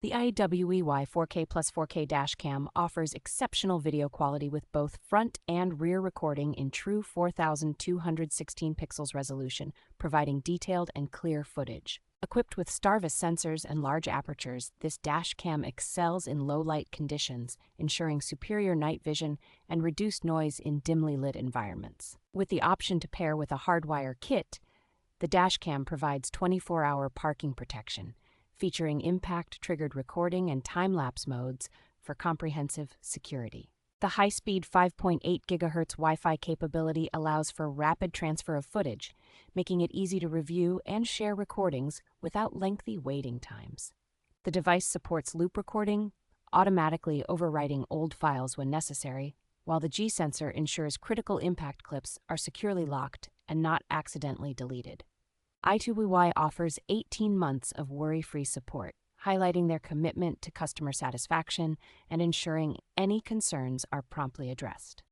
The IIWEY 4K+4K dashcam offers exceptional video quality with both front and rear recording in true 4216 pixels resolution, providing detailed and clear footage. Equipped with STARVIS sensors and large apertures, this dashcam excels in low-light conditions, ensuring superior night vision and reduced noise in dimly lit environments. With the option to pair with a hardwire kit, the dashcam provides 24-hour parking protection, featuring impact-triggered recording and time-lapse modes for comprehensive security. The high-speed 5.8 GHz Wi-Fi capability allows for rapid transfer of footage, making it easy to review and share recordings without lengthy waiting times. The device supports loop recording, automatically overwriting old files when necessary, while the G-sensor ensures critical impact clips are securely locked and not accidentally deleted. IIWEY offers 18 months of worry-free support, highlighting their commitment to customer satisfaction and ensuring any concerns are promptly addressed.